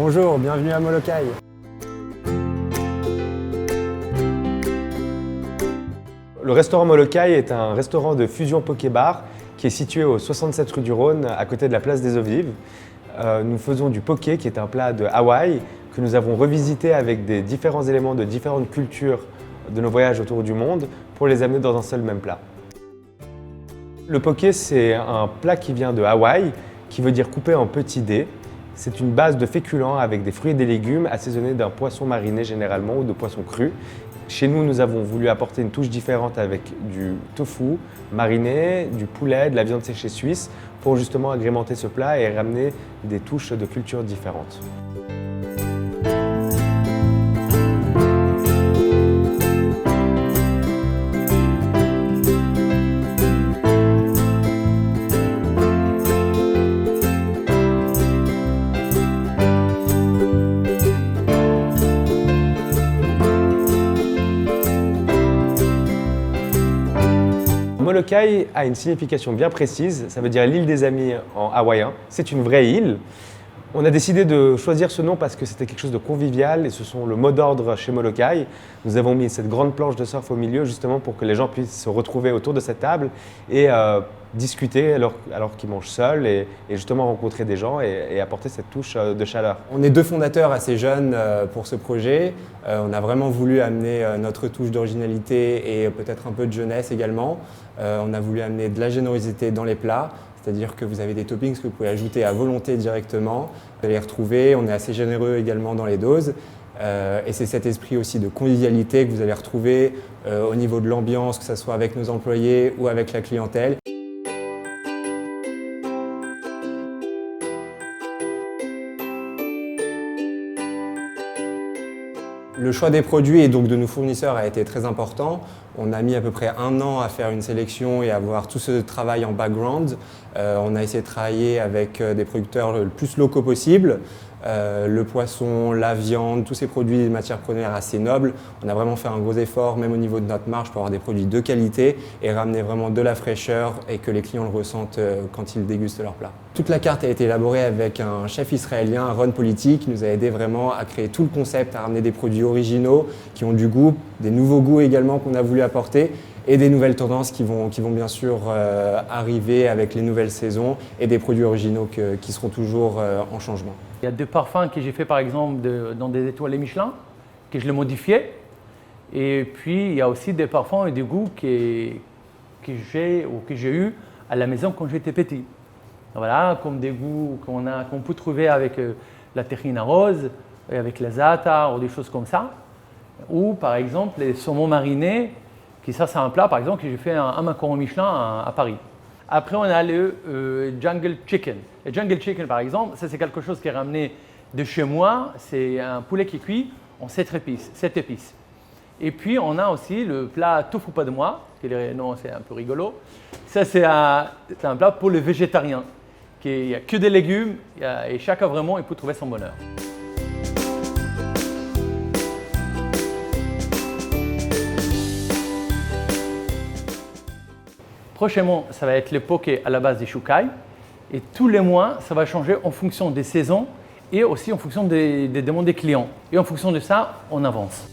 Bonjour, bienvenue à Molokai. Le restaurant Molokai est un restaurant de fusion poké-bar qui est situé au 67 rue du Rhône, à côté de la place des Eaux Vives. Nous faisons du poké, qui est un plat de Hawaï, que nous avons revisité avec des différents éléments de différentes cultures de nos voyages autour du monde pour les amener dans un seul même plat. Le poké, c'est un plat qui vient de Hawaï, qui veut dire coupé en petits dés. C'est une base de féculents avec des fruits et des légumes assaisonnés d'un poisson mariné généralement ou de poisson cru. Chez nous, nous avons voulu apporter une touche différente avec du tofu mariné, du poulet, de la viande séchée suisse pour justement agrémenter ce plat et ramener des touches de cultures différentes. Molokai a une signification bien précise, ça veut dire l'île des amis en hawaïen. C'est une vraie île. On a décidé de choisir ce nom parce que c'était quelque chose de convivial et ce sont le mot d'ordre chez Molokai. Nous avons mis cette grande planche de surf au milieu justement pour que les gens puissent se retrouver autour de cette table et discuter alors qu'ils mangent seuls et justement rencontrer des gens et apporter cette touche de chaleur. On est deux fondateurs assez jeunes pour ce projet. On a vraiment voulu amener notre touche d'originalité et peut-être un peu de jeunesse également. On a voulu amener de la générosité dans les plats. C'est-à-dire que vous avez des toppings que vous pouvez ajouter à volonté directement. Vous allez les retrouver, on est assez généreux également dans les doses. Et c'est cet esprit aussi de convivialité que vous allez retrouver au niveau de l'ambiance, que ce soit avec nos employés ou avec la clientèle. Le choix des produits et donc de nos fournisseurs a été très important. On a mis à peu près 1 an à faire une sélection et à avoir tout ce travail en background. On a essayé de travailler avec des producteurs le plus locaux possible. Le poisson, la viande, tous ces produits de matières premières assez nobles. On a vraiment fait un gros effort, même au niveau de notre marge, pour avoir des produits de qualité et ramener vraiment de la fraîcheur et que les clients le ressentent quand ils dégustent leur plat. Toute la carte a été élaborée avec un chef israélien, Ron Politi, qui nous a aidé vraiment à créer tout le concept, à ramener des produits originaux qui ont du goût, des nouveaux goûts également qu'on a voulu apporter et des nouvelles tendances qui vont bien sûr arriver avec les nouvelles saisons et des produits originaux qui seront toujours en changement. Il y a 2 parfums que j'ai fait par exemple dans des étoiles Michelin, que je les modifiais. Et puis il y a aussi des parfums et des goûts que j'ai eu à la maison quand j'étais petit. Voilà, comme des goûts qu'on peut trouver avec la terrine rose, avec la za'atar ou des choses comme ça. Ou par exemple les saumons marinés, qui ça c'est un plat par exemple que j'ai fait un macaron Michelin à Paris. Après, on a le Jungle Chicken. Le Jungle Chicken, par exemple, ça c'est quelque chose qui est ramené de chez moi. C'est un poulet qui est cuit en 7 épices. Et puis, on a aussi le plat tofu pas de moi, non, c'est un peu rigolo. Ça, c'est un plat pour les végétariens. Il n'y a que des légumes et chacun vraiment il peut trouver son bonheur. Prochainement, ça va être le poké à la base des shukai. Et tous les mois, ça va changer en fonction des saisons et aussi en fonction des demandes des clients. Et en fonction de ça, on avance.